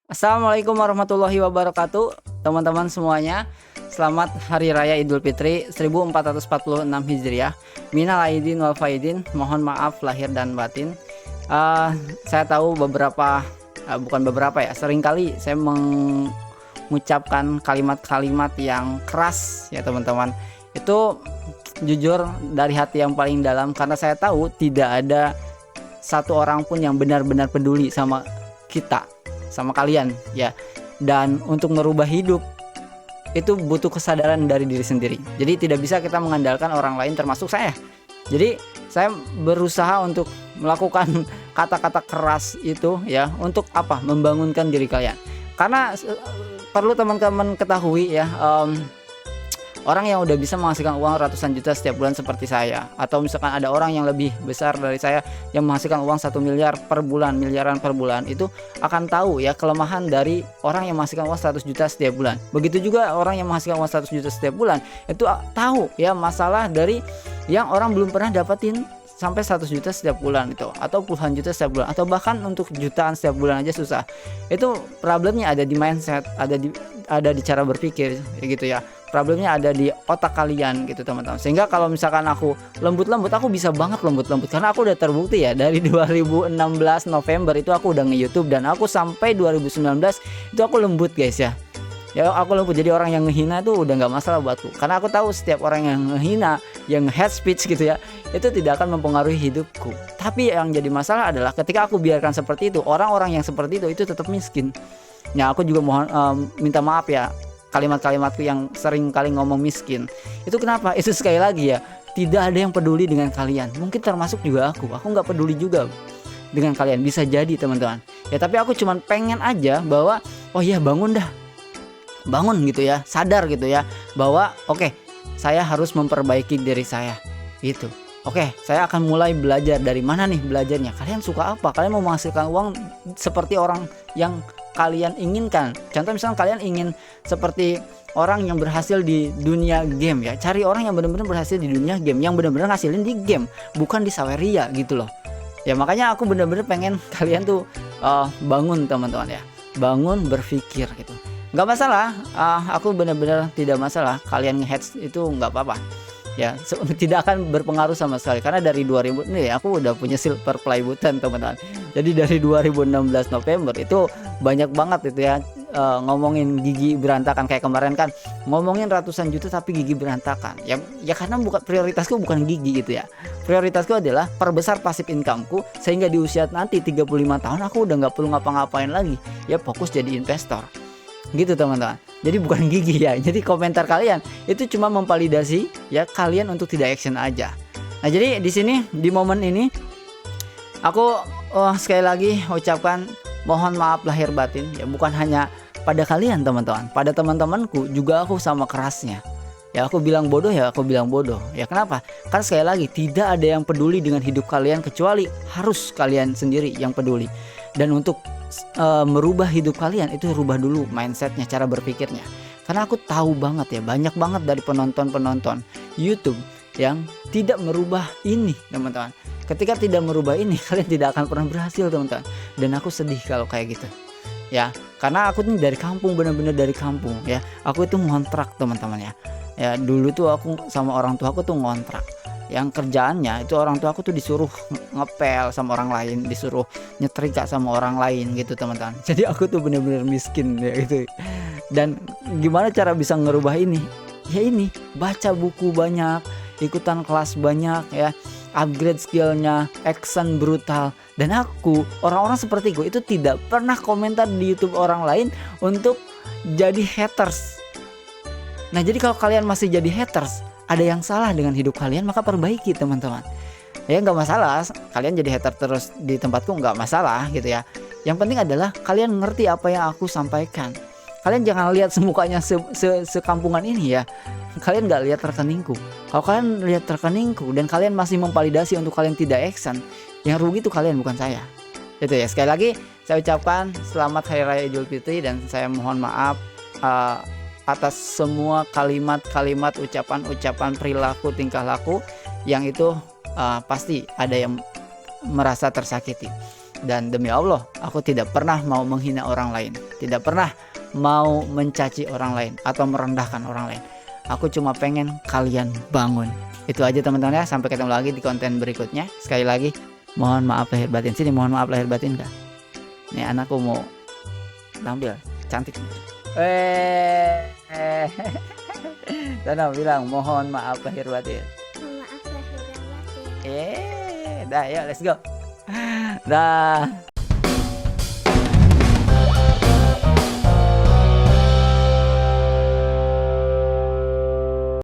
Assalamualaikum warahmatullahi wabarakatuh, teman-teman semuanya. Selamat Hari Raya Idul Fitri 1446 Hijriah. Minal aidin wal faidin, mohon maaf lahir dan batin. Saya tahu bukan beberapa ya, seringkali saya mengucapkan kalimat-kalimat yang keras ya teman-teman. Itu jujur dari hati yang paling dalam, karena saya tahu tidak ada satu orang pun yang benar-benar peduli sama kita, sama kalian ya. Dan untuk merubah hidup itu butuh kesadaran dari diri sendiri. Jadi tidak bisa kita mengandalkan orang lain, termasuk saya. Jadi saya berusaha untuk melakukan kata-kata keras itu ya, untuk apa? Membangunkan diri kalian. Karena perlu teman-teman ketahui ya, orang yang udah bisa menghasilkan uang ratusan juta setiap bulan seperti saya, atau misalkan ada orang yang lebih besar dari saya yang menghasilkan uang 1 miliar per bulan, miliaran per bulan, itu akan tahu ya kelemahan dari orang yang menghasilkan uang 100 juta setiap bulan. Begitu juga orang yang menghasilkan uang 100 juta setiap bulan itu tahu ya masalah dari yang orang belum pernah dapatin sampai 100 juta setiap bulan itu, atau puluhan juta setiap bulan, atau bahkan untuk jutaan setiap bulan aja susah. Itu problemnya ada di mindset, ada di cara berpikir ya gitu ya. Problemnya ada di otak kalian gitu teman-teman. Sehingga kalau misalkan aku lembut-lembut, aku bisa banget lembut-lembut, karena aku udah terbukti ya dari 2016 November itu aku udah nge-YouTube, dan aku sampai 2019 itu aku lembut guys ya. Ya aku lembut, jadi orang yang ngehina tuh udah nggak masalah buatku, karena aku tahu setiap orang yang ngehina, yang head speech gitu ya, itu tidak akan mempengaruhi hidupku. Tapi yang jadi masalah adalah ketika aku biarkan seperti itu, orang-orang yang seperti itu tetap miskin. Ya aku juga mohon minta maaf ya, kalimat-kalimatku yang sering kali ngomong miskin. Itu kenapa? Itu sekali lagi ya, tidak ada yang peduli dengan kalian. Mungkin termasuk juga aku nggak peduli juga dengan kalian, bisa jadi teman-teman. Ya tapi aku cuman pengen aja bahwa oh ya bangun gitu ya, sadar gitu ya, bahwa oke, saya harus memperbaiki diri saya gitu. Oke, saya akan mulai belajar. Dari mana nih belajarnya? Kalian suka apa? Kalian mau menghasilkan uang seperti orang yang kalian inginkan. Contoh misalnya kalian ingin seperti orang yang berhasil di dunia game ya, cari orang yang benar-benar berhasil di dunia game, yang benar-benar ngasilin di game, bukan di saweria gitu loh. Ya makanya aku benar-benar pengen kalian tuh bangun teman-teman ya, bangun berpikir gitu. Nggak masalah, aku benar-benar tidak masalah kalian nge-heads, itu nggak apa-apa ya, tidak akan berpengaruh sama sekali, karena dari 2000 nih aku udah punya silver play button teman-teman. Jadi dari 2016 November itu banyak banget itu ya, ngomongin gigi berantakan, kayak kemarin kan ngomongin ratusan juta tapi gigi berantakan ya. Karena prioritasku bukan gigi gitu ya, prioritasku adalah perbesar pasif incomeku, sehingga di usia nanti 35 tahun aku udah nggak perlu ngapa-ngapain lagi ya, fokus jadi investor gitu teman-teman. Jadi bukan gigi ya. Jadi komentar kalian itu cuma memvalidasi ya kalian untuk tidak action aja. Nah jadi di sini, di momen ini aku sekali lagi ucapkan mohon maaf lahir batin ya, bukan hanya pada kalian teman-teman, pada teman-temanku juga aku sama kerasnya ya. Aku bilang bodoh ya, aku bilang bodoh ya. Kenapa? Kan sekali lagi tidak ada yang peduli dengan hidup kalian kecuali harus kalian sendiri yang peduli. Dan untuk merubah hidup kalian itu rubah dulu mindsetnya, cara berpikirnya. Karena aku tahu banget ya, banyak banget dari penonton YouTube yang tidak merubah ini teman-teman. Ketika tidak merubah ini, kalian tidak akan pernah berhasil teman-teman. Dan aku sedih kalau kayak gitu ya, karena aku ini dari kampung, benar-benar dari kampung ya. Aku itu ngontrak teman-teman ya. Ya dulu tuh aku sama orang tua aku tuh ngontrak, yang kerjaannya itu orang tua aku tuh disuruh ngepel sama orang lain, disuruh nyetrika sama orang lain gitu teman-teman. Jadi aku tuh bener-bener miskin ya gitu. Dan gimana cara bisa ngerubah ini? Ya ini, baca buku banyak, ikutan kelas banyak ya, upgrade skillnya, action brutal. Dan aku, orang-orang sepertiku itu tidak pernah komentar di YouTube orang lain untuk jadi haters. Nah jadi kalau kalian masih jadi haters, ada yang salah dengan hidup kalian, maka perbaiki teman-teman. Ya nggak masalah kalian jadi hater terus di tempatku, nggak masalah gitu ya. Yang penting adalah kalian ngerti apa yang aku sampaikan. Kalian jangan lihat semukanya sekampungan ini ya. Kalian nggak lihat rekeningku. Kalau kalian lihat rekeningku dan kalian masih memvalidasi untuk kalian tidak action, yang rugi itu kalian bukan saya. Itu ya, sekali lagi saya ucapkan selamat Hari Raya Idul Fitri, dan saya mohon maaf atas semua kalimat-kalimat, ucapan-ucapan, perilaku, tingkah laku yang itu pasti ada yang merasa tersakiti. Dan demi Allah, aku tidak pernah mau menghina orang lain, tidak pernah mau mencaci orang lain atau merendahkan orang lain. Aku cuma pengen kalian bangun. Itu aja teman-teman ya, sampai ketemu lagi di konten berikutnya. Sekali lagi mohon maaf lahir batin. Sini mohon maaf lahir batin kak. Nih anakku mau tampil cantik. Sana bilang mohon maaf lahir batin. Mohon maaf lahir dan batin. Dah, yuk let's go. Dah.